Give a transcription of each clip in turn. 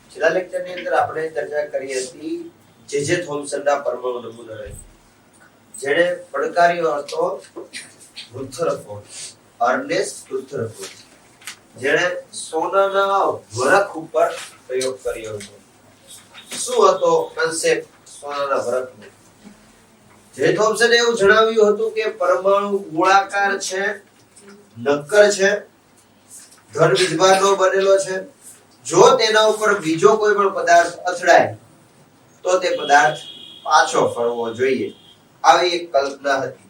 છેલ્લા લેક્ચરની અંદર આપણે ચર્ચા કરી હતી જે થોમ્સનના પરમાણુ નમૂના જેણે પડકાર્યો હતો રુથરફોર્ડ, અર્નેસ્ટ રુથરફોર્ડ, જેણે સોનાના વરખ ઉપર પ્રયોગ કર્યો હતો. શું હતો કન્સેપ્ટ સોનાના વરખનો? જે થોમ્સને એવું જણાવ્યું હતું કે પરમાણુ ગોળાકાર છે, નક્કર છે, ધન વીજભારનો બનેલો છે. જો તેના ઉપર બીજો કોઈ પણ પદાર્થ અથડાય તો તે પદાર્થ પાછો ફરવો જોઈએ. આવી એક કલ્પના હતી.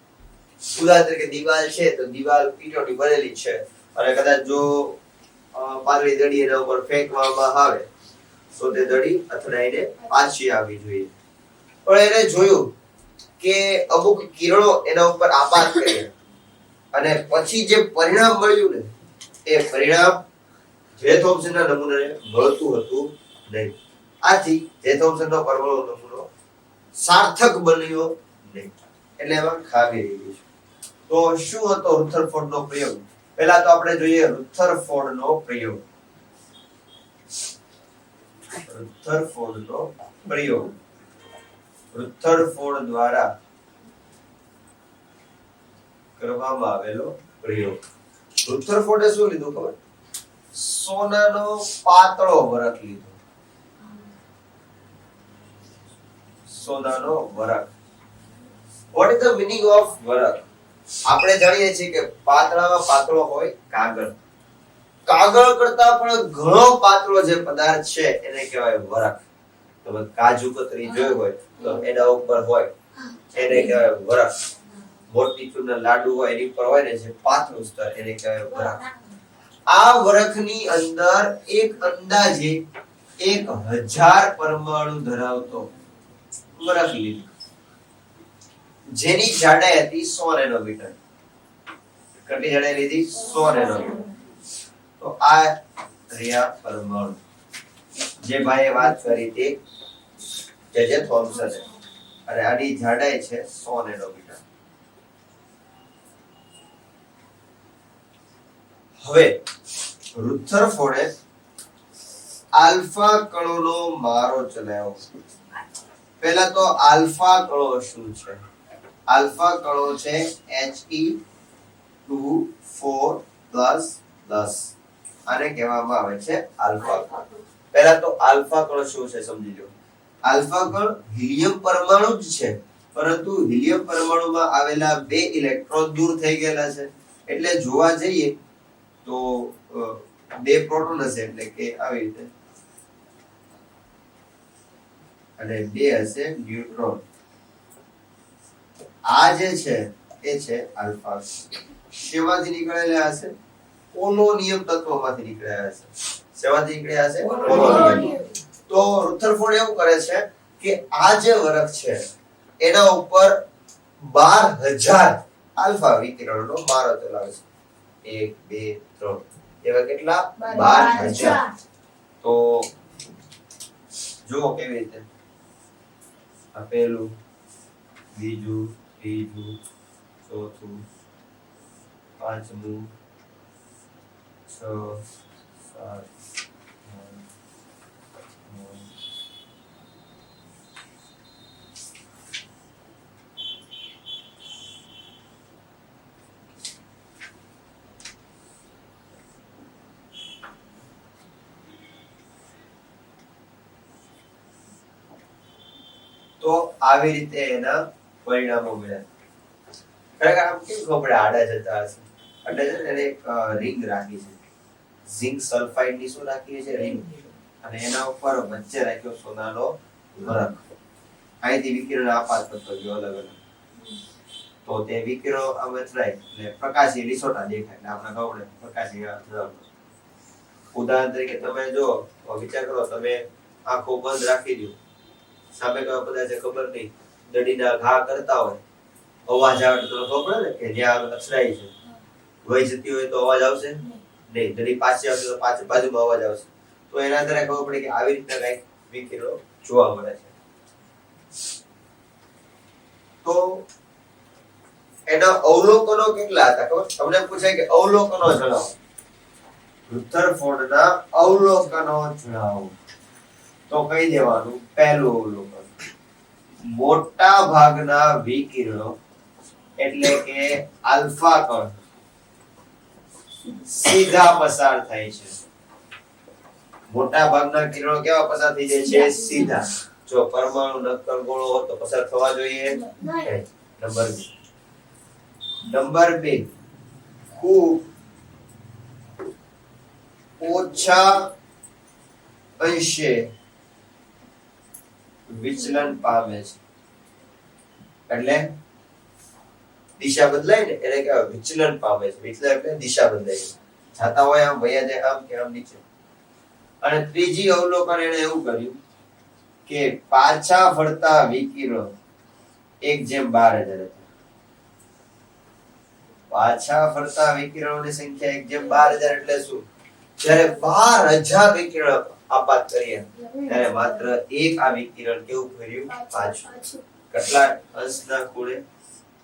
ઉદાહરણ તરીકે દિવાલ છે તો દિવાલ ઈંટોની બનેલી છે અને કદાચ જો પાતળી દડી એના ઉપર ફેંકવામાં આવે તો તે દડી અથડાઈને પાછી આવવી જોઈએ. પણ એને જોયું કે અમુક કિરણો એના ઉપર આપાત કર્યા અને પછી જે પરિણામ મળ્યું ને એ પરિણામ જે થોમ્સનના નમૂનાને મળતું હતું નહીં. આથી જે થોમ્સનનો પરમાણુ નમૂનો સાર્થક બન્યો નહીં, એટલે એમાં ખામી રહી ગઈ છે. તો શું હતો રુથરફોર્ડનો પ્રયોગ? પહેલા તો આપણે જોઈએ રુથરફોર્ડનો પ્રયોગ. રુથરફોર્ડનો પ્રયોગ રુથરફોર્ડ દ્વારા કરવામાં આવેલો પ્રયોગ. રુથરફોર્ડે શું લીધું ખબર? સોનાનો પાતળો વરખ લીધો. સોનાનો વરખ. What is the meaning of વરખ? આપણે જાણીએ છીએ કે પાતળામાં પાતળો હોય કાગળ. કાગળ કરતા પણ ઘણો પાતળો જે પદાર્થ છે એને કહેવાય વરખ. તમે કાજુ કતરી જોઈ હોય તો એના ઉપર હોય એને કહેવાય વરખ. મોતીચૂરના લાડુ હોય એની ઉપર હોય ને જે પાતળું સ્તર એને કહેવાય વરખ. આ વરખની અંદર એક અંદાજે 1000 પરમાણુ ધરાવતો વરખ લીધો, જેની જાડાઈ હતી 100 નેનોમીટર. કેટલી જાડાઈ લીધી? 100 નેનોમીટર. તો આ રહ્યા પરમાણુ જે ભાઈએ વાત કરી તે જે થોમ્સન, અને આની જાડાઈ છે 100 નેનોમીટર. હવે રુથરફોર્ડે આલ્ફા કણોનો મારો ચલાવ્યો. પહેલા તો આલ્ફા કણો શું છે? આલ્ફા કણો છે He2 4++. આને કહેવામાં આવે છે આલ્ફા કણ. પહેલા તો આલ્ફા કણ શું છે સમજી લો. આલ્ફા કણ હિલિયમ પરમાણુ જ છે, પરંતુ હિલિયમ પરમાણુમાં આવેલા 2 ઇલેક્ટ્રોન દૂર થઈ ગયેલા છે. એટલે જોવા જઈએ તો 2 પ્રોટોન હશે, એટલે કે આવી રીતે, અને 2 હશે ન્યુટ્રોન. આ જે છે એ છે આલ્ફા. શેમાંથી નીકળેલા હશે? પોલોનિયમ તત્વમાંથી નીકળ્યા હશે. શેમાંથી નીકળ્યા હશે? પોલોનિયમ. તો રુથરફોર્ડ એવું કરે છે કે આ જે વરખ છે એના ઉપર 12000 આલ્ફા વિકિરણનો મારો ચલાવે છે. 1 2 3 એવા કેટલા? 12000. તો જુઓ કેવી રીતે. આ પહેલું, બીજું, ત્રીજું, ચોથું, પાંચમું, 6 7 તો આવી રીતે એના પરિણામો મળ્યા. ખરેખર આમ કેમ ખબર આડા જતા હશે? એટલે છે એને એક રિંગ રાખી છે, ઝિંક સલ્ફાઇડ ની શું રાખી છે? રિંગ. અને એના ઉપર વચ્ચે રાખ્યો સોનાનો વરખ. અહીંથી વિકિરણ આપાત કરતો ગયો અલગ અલગ. તો તે વિકિરણો આમ અથડાય એટલે પ્રકાશી લીસોટા દેખાય. એટલે આપણે ખબર પ્રકાશી અથડાવતો. ઉદાહરણ તરીકે તમે જો વિચાર કરો, તમે આંખો બંધ રાખી દો, સામે કયો પદાર્થ છે ખબર નહીં, દડીના ઘા કરતા હોય, અવાજ આવે તો ખબર પડે ને કે જ્યાં અથડાય છે વહી જતી હોય તો અવાજ આવશે નહીં, દડી પાછી આવશે તો પાછી બાજુમાં અવાજ આવશે. તો એના આધારે ખબર પડે કે આવી રીતના કઈક વિકિરણો જોવા મળે છે. તો એના અવલોકનો કેટલા હતા ખબર? તમને પૂછાય કે અવલોકનો જણાવો. રુથરફોર્ડના અવલોકનો જણાવો. તો કહી દેવાનું પહેલું અવલોકન, મોટા ભાગના વિકિરણો એટલે કે આલ્ફા કણ સીધા પસાર થાય છે. મોટા ભાગના કિરણો કેવા પસાર થઈ જાય છે? સીધા. જો પરમાણુ નક્કર ગોળો હોય તો પસાર થવા જોઈએ નહીં. નંબર 2 ખૂબ ઓછા અંશે વિચલન પામે છે. એટલે દિશા બદલાય ને એને કહેવાય વિચલન પામે છે. વિચલન એટલે દિશા બદલાય, જાતા હોય આમ વયા જાય આમ કે આમ નીચે. અને ત્રીજી અવલોકન એને એવું કર્યું કે પાછા ફરતા વિકિરણો 1/12000 હતા. પાછા ફરતા વિકિરણોની સંખ્યા 1/12000 એટલે શું? જ્યારે 12000 વિકિરણ આપાત કર્યા ત્યારે માત્ર એક આ વિકિરણ કેવું ફર્યું? પાછું. કેટલા અંશના ખૂણે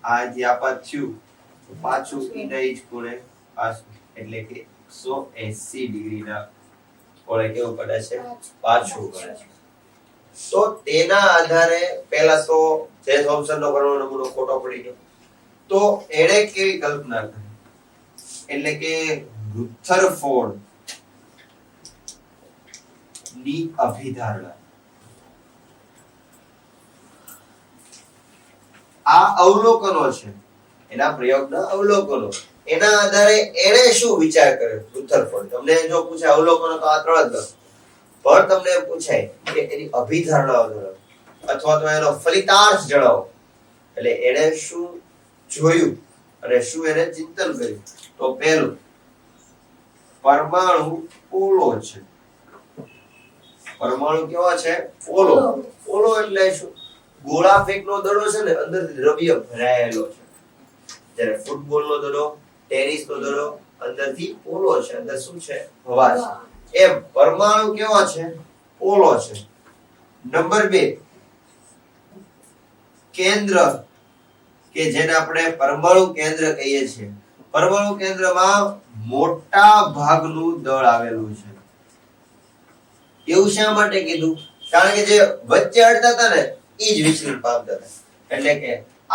આ જે આપાત થયું તો પાછું એના જ ખૂણે પાછું, એટલે કે 180 ડિગ્રીના કોણે કેવું પડે છે? પાછું પડે છે. તો તેના આધારે પહેલા તો જે થોમ્સનનો પરમાણુ નમૂનો ખોટો પડી ગયો. તો એણે કેવી કલ્પના કરી? એટલે કે રુથરફોર્ડ ની અભિધારણા. આ અવલોકનો છે, એના પ્રયોગના અવલોકનો. એના આધારે એણે શું વિચાર કર્યો રુથરફોર્ડ? તમને જો પૂછે અવલોકનો તો આ 3 જ લખો. પણ તમને પૂછાય કે એની અભિધારણાઓ જણાવો અથવા તો એનો ફલિતાંશ જણાવો. એટલે એણે શું જોયું અને શું એને ચિંતન કર્યું? તો પહેલું, પરમાણુ પોલો છે. પરમાણુ કેવો છે? પોલો. પોલો એટલે શું? ગોળા ફેંકનો દડો છે ને, અંદરથી દ્રવ્ય ભરાયેલો છે. જ્યારે ફૂટબોલનો દડો, ટેનિસનો દડો અંદરથી પોલો છે, અંદર શું છે? હવા છે. એમ પરમાણુ કેવો છે? પોલો છે. નંબર 2, કેન્દ્ર કે જેને આપણે પરમાણુ કેન્દ્ર કહીએ છીએ. પરમાણુ કેન્દ્રમાં મોટા ભાગનું દળ આવેલું છે. એવું શા માટે કીધું? કારણ કે જે વચ્ચે અડતા હતા ને એ જ વિચલન પામતા હતા. એટલે કે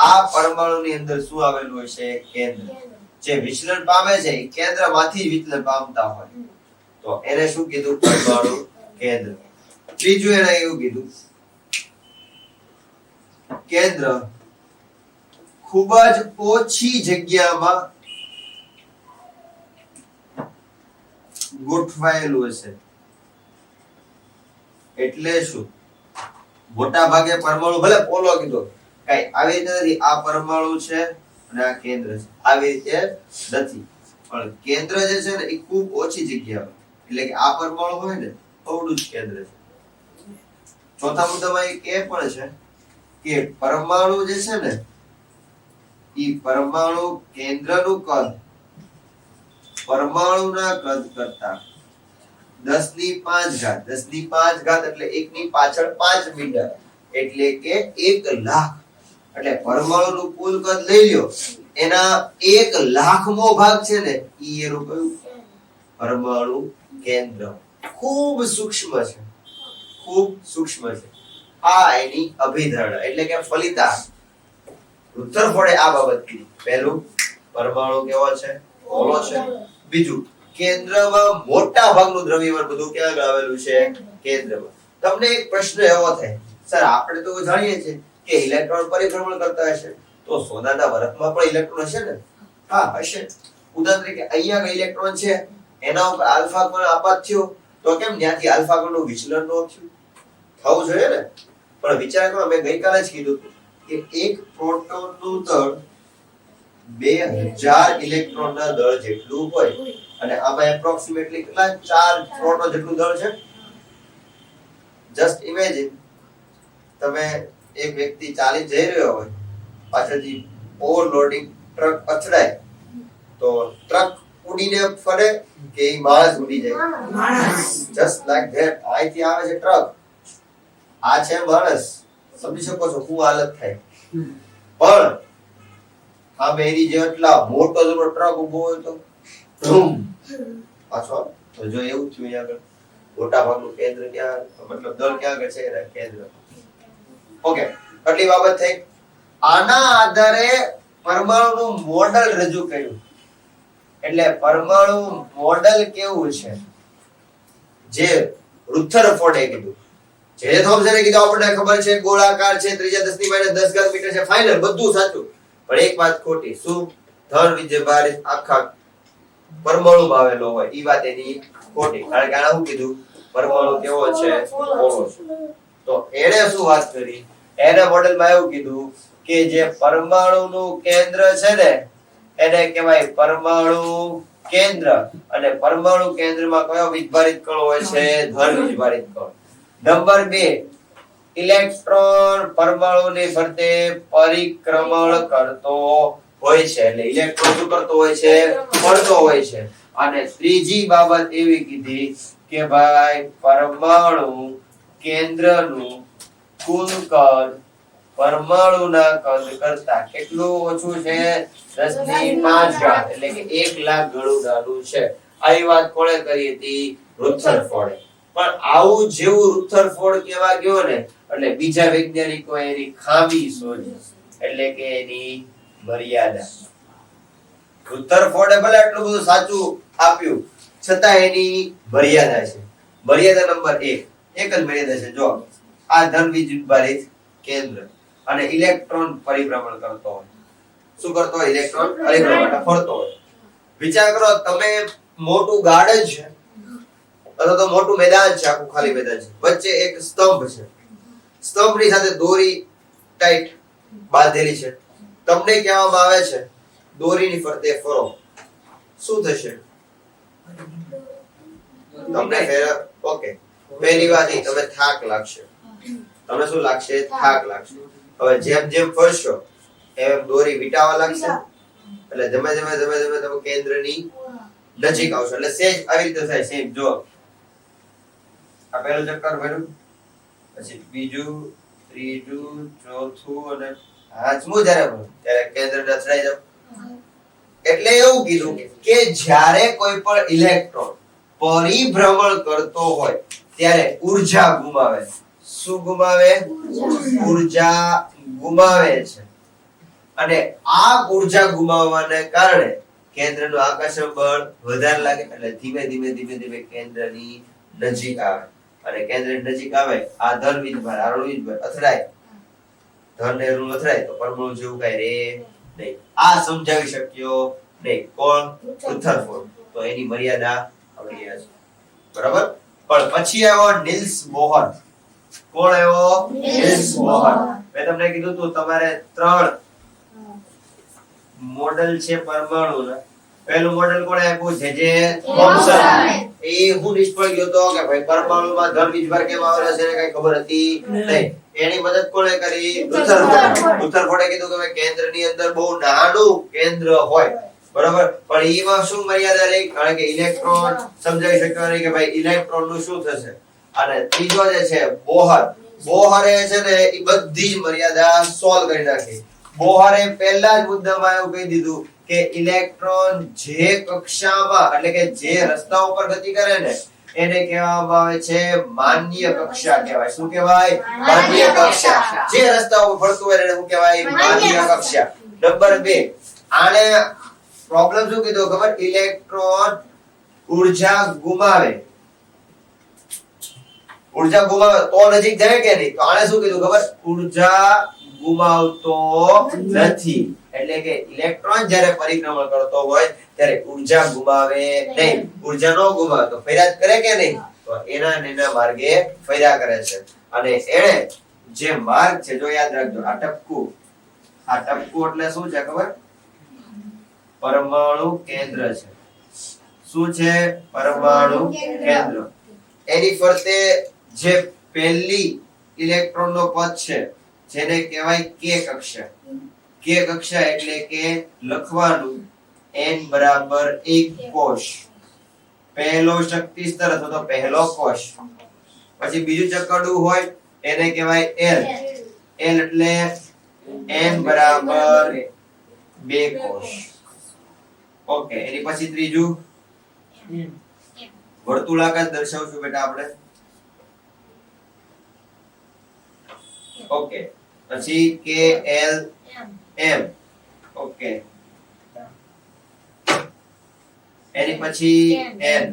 આ પરમાણુની અંદર શું આવેલું હોય છે? કેન્દ્ર. જે વિચલન પામે છે એ કેન્દ્રમાંથી જ વિચલન પામતા હોય. તો એને શું કીધું? પરમાણુ કેન્દ્ર. ત્રીજું એને એવું કીધું કેન્દ્ર ખૂબ જ ઓછી જગ્યામાં ગોઠવાયેલું હશે. એટલે શું? મોટા ભાગે પરમાણુ ભલે પોલો કીધો, કઈ આવી રીતે નથી. આ પરમાણુ છે અને આ કેન્દ્ર છે, આવી રીતે નથી. પણ કેન્દ્ર જે છે ને એ ખૂબ ઓછી જગ્યામાં, એટલે કે આ પરમાણુ હોય ને થોડું જ કેન્દ્ર છે. ચોથા મુદ્દામાં એક એ પણ છે કે પરમાણુ જે છે ને એ પરમાણુ કેન્દ્રનું કદ પરમાણુના કદ કરતા 10⁵ 10⁵ એટલે 1 ની પાછળ 5 મીટર, એટલે કે 1,00,000. એટલે પરમાણુનું કુલ કદ લઈ લ્યો, એના 1,00,000મો ભાગ છે ને ઈ એનું કયું? પરમાણુ કેન્દ્ર. ખૂબ સૂક્ષ્મ છે, ખૂબ સૂક્ષ્મ છે. આ એની અભિધારણા એટલે કે ફલિતાંશ. રુથરફોર્ડે આ બાબત કીધી. પહેલું, પરમાણુ કેવો છે? પોલો છે. બીજું, કેન્દ્રમાં મોટા ભાગનું દ્રવ્યમાન બધું ક્યાં આવેલું છે? કેન્દ્રમાં. તમને એક પ્રશ્ન એવો થાય, સર આપણે તો જાણીએ છીએ કે ઇલેક્ટ્રોન પરિભ્રમણ કરતા હશે, તો સોનાના વરખમાં પણ ઇલેક્ટ્રોન હશે ને? હા, હશે. ઉદાહરણ તરીકે અહીંયા ઇલેક્ટ્રોન છે, એના ઉપર આલ્ફા કણ આપાત થયો, તો કેમ ત્યાંથી આલ્ફા કણનું વિચલન ન થયું? થવું જોઈએ ને. પણ વિચાર કરો, મેં ગઈકાલે જ કીધું કે એક પ્રોટોનનું દળ 2000 ઇલેક્ટ્રોનના દળ જેટલું હોય, અને આમાં એપ્રોક્સિમેટલી કેટલા? 4 પ્રોટોન જેટલું દળ છે. જસ્ટ ઇમેજિન, તમે એક વ્યક્તિ ચાલી જઈ રહ્યો હોય, પાછળથી ઓવરલોડિંગ ટ્રક અથડાય, તો ટ્રક ઉડીને ફરે કે ઈ માણસ ઉડી જાય? માણસ. Just like that. અહીંથી આવે છે ટ્રક, આ છે માણસ. સમજી શકો છો શું હાલત થાય? પણ આ બેરી જેટલા મોટો જરો ટ્રક ઉભો હોય તો ધૂમ પાછો તો જો એવું થયું અહીંયા આગળ મોટા ભાગનું કેન્દ્ર ક્યાં મતલબ દળ ક્યાં આગળ છે એના કેન્દ્ર. ઓકે આટલી બાબત થઈ. આના આધારે પરમાણુનું મોડેલ રજૂ કર્યું. એટલે પરમાણુ મોડેલ કેવું છે જે રુથરફોર્ડે કીધું. જે થોમ્સને કીધું આપણને ખબર છે ગોળાકાર છે, ત્રિજ્યા 10 ની -10 મીટર છે, ફાઇનલ બધું સાચું. પણ એક વાત ખોટી. શું? ધન વિજયભાર આખા પરમાણુમાં આવેલો હોય ઈ વાત એની ખોટી. કારણ કે આને શું કીધું? પરમાણુ કેવો છે? પોલો છે. તો એણે શું વાત કરી? એને મોડેલમાં એવું કીધું કે જે પરમાણુનું કેન્દ્ર છે ને એને કહેવાય પરમાણુ કેન્દ્ર. અને પરમાણુ કેન્દ્રમાં કયો વીજભારિત કણ હોય છે? ધન વીજભારિત કણ. નંબર 2, ઇલેક્ટ્રોન પરમાણુની ફરતે પરિક્રમણ કરતો હોય છે. એટલે ઇલેક્ટ્રોન શું કરતો હોય છે? ફરતો હોય છે. અને ત્રીજી બાબત એવી કીધી કે ભાઈ પરમાણુ કેન્દ્રનું કુલ કદ પરમાણુના કદ કરતા કેટલું ઓછું છે? 10⁵ એટલે કે 1,00,000 ગણું નાનું છે. આવી વાત કોણે કરી હતી? રુથરફોર્ડે. પણ આવું જેવું રુથરફોર્ડ કહેવા ગયો ને એટલે બીજા વૈજ્ઞાનિકો એની ખામી શોધી. એટલે કે એની મર્યાદા. રુથરફોર્ડે ભલે આટલું બધું સાચું આપ્યું છતાં એની મર્યાદા છે. મર્યાદા નંબર 1. એક જ મર્યાદા છે. જો આ ધન વીજભારિત કેન્દ્ર અને ઇલેક્ટ્રોન પરિભ્રમણ કરતો હોય. શું કરતો હોય? ઇલેક્ટ્રોન પરિભ્રમણ ફરતો હોય. વિચાર કરો તમે મોટું ગાર્ડન છે અથવા તો મોટું મેદાન છે, આખું ખાલી મેદાન છે, વચ્ચે એક સ્તંભ છે. સ્તંભની સાથે દોરી ટાઈટ બાંધેલી છે. તમને કહેવામાં આવે છે દોરીની ફરતે ફરો. શું થશે? તમને ઓકે પહેલી વાત એ તમે થાક લાગશે. તમને શું લાગશે? થાક લાગશે. હવે જેમ જેમ ફરશો એમ દોરી વિટાવા લાગશે. એટલે ધીમે ધીમે તમે કેન્દ્રની નજીક આવશો. એટલે સેજ આવી રીતે થાય. સેજ જો આ પહેલું ચક્કર ભર્યું, પછી બીજું, ત્રીજું, ચોથું અને પાંચમું જ્યારે ભરો ત્યારે કેન્દ્રને અથડાઈ જાવ. એટલે એવું કીધું કે જ્યારે કોઈ પણ ઇલેક્ટ્રોન પરિભ્રમણ કરતો હોય ત્યારે ઊર્જા ગુમાવે. શું ગુમાવે? ઊર્જા ગુમાવે છે. અને આ ઊર્જા ગુમાવવાને કારણે કેન્દ્રનું આકર્ષણ બળ વધારે લાગે. એટલે ધીમે ધીમે કેન્દ્રની નજીક આવે. અને કેન્દ્રની નજીક આવે આ ધન વીજભાર આ ઋણ વીજભાર અથડાય. ધન ને ઋણ અથડાય તો પરમાણુ જેવું કઈ રે નહીં. આ સમજાવી શક્યો નહીં. કોણ? રુથરફોર્ડ. તો એની મર્યાદા આવડી છે. બરાબર. પણ પછી આવ્યો નિલ્સ બોહર. કોણ આવ્યો? Niels Bohr. મેં તમને કીધું તું તમારે 3 મોડેલ છે પરમાણુના. પહેલું મોડેલ કોણે આપ્યું? જે થોમ્સન. એ હું નિષ્ફળ ગયો તો કે ભાઈ પરમાણુમાં ધન વીજભાર કેમ આવેલો છે એને કઈ ખબર હતી નહીં. એની મદદ કોણે કરી? રુથરફોર્ડે. રુથરફોર્ડે કીધું કે ભાઈ કેન્દ્રની અંદર બહુ નાનું કેન્દ્ર હોય. બરાબર. પણ એમાં શું મર્યાદા રહી? કારણ કે ઇલેક્ટ્રોન સમજાવી શક્યો નહીં કે ભાઈ ઇલેક્ટ્રોન નું શું થશે. અને ત્રીજો જે છે બોહર. બોહરે છે ને એ બધી જ મર્યાદા સોલ્વ કરી નાખી. બોહરે પહેલા જ મુદ્દામાં એવું કહી દીધું કે ઇલેક્ટ્રોન જે કક્ષામાં એટલે કે જે રસ્તા ઉપર ગતિ કરે ને એને કહેવામાં આવે છે માન્ય કક્ષા કહેવાય. શું કહેવાય? માન્ય કક્ષા. જે રસ્તા ઉપર ફરતું હોય એને શું કહેવાય? માન્ય કક્ષા. નંબર 2, આને પ્રોબ્લેમ શું કીધો ખબર? ઇલેક્ટ્રોન ઊર્જા ગુમાવે. ઊર્જા ગુમાવે તો નજીક જાય કે નહીં? તો આને શું કીધું ખબર? ઊર્જા ગુમાવતો નથી. એટલે કે ઇલેક્ટ્રોન જ્યારે પરિભ્રમણ કરતો હોય ત્યારે ઊર્જા ગુમાવે નહીં. ઊર્જા નો ગુમાવે તો ફરિયાદ કરે કે નહીં? તો એના માર્ગે ફર્યા કરે છે. અને એને જે માર્ગ છે જો યાદ રાખજો આ ટપકું. આ ટપકું એટલે શું છે ખબર? પરમાણુ કેન્દ્ર છે. શું છે? પરમાણુ કેન્દ્ર. એની ફરતે જે પહેલી ઇલેક્ટ્રોનનો પદ છે જેને કહેવાય કે કક્ષા. કે કક્ષા એટલે કે લખવાનું n બરાબર 1 કોષ. પહેલો શક્તિ સ્તર અથવા તો પહેલો કોષ. પછી બીજું ચક્કરડું હોય એને કહેવાય L. L એટલે n બરાબર 2 કોષ. ઓકે. એની પછી ત્રીજું વર્તુળાકાર દર્શાવશું બેટા આપણે. ઓકે, પછી KLM. ઓકે, એની પછી N.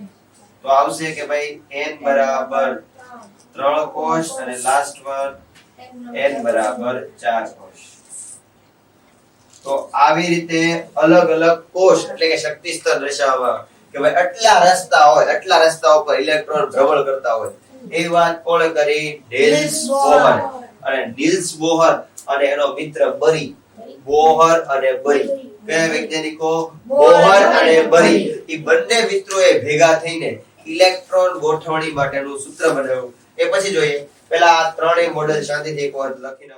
તો આવશે કે ભાઈ N બરાબર 3 કોષ અને લાસ્ટ વન N બરાબર 4 કોષ. તો આવી રીતે અલગ અલગ કોષ એટલે કે શક્તિ સ્તર દર્શાવવા કે ભાઈ આટલા રસ્તા ઉપર ઇલેક્ટ્રોન ભ્રમણ કરતા હોય. એ વાત કોણે કરી? Niels Bohr. અને નિલ્સ બોહર અને એનો મિત્ર બરી. બોહર અને બરી. કયા વૈજ્ઞાનિકો? બોહર અને બરી. એ બંને મિત્રોએ ભેગા થઈને ઇલેક્ટ્રોન ગોઠવણી માટેનું સૂત્ર બનાવ્યું. એ પછી જોઈએ. પહેલા આ ત્રણેય મોડેલ શાંતિથી એક વાર લખીને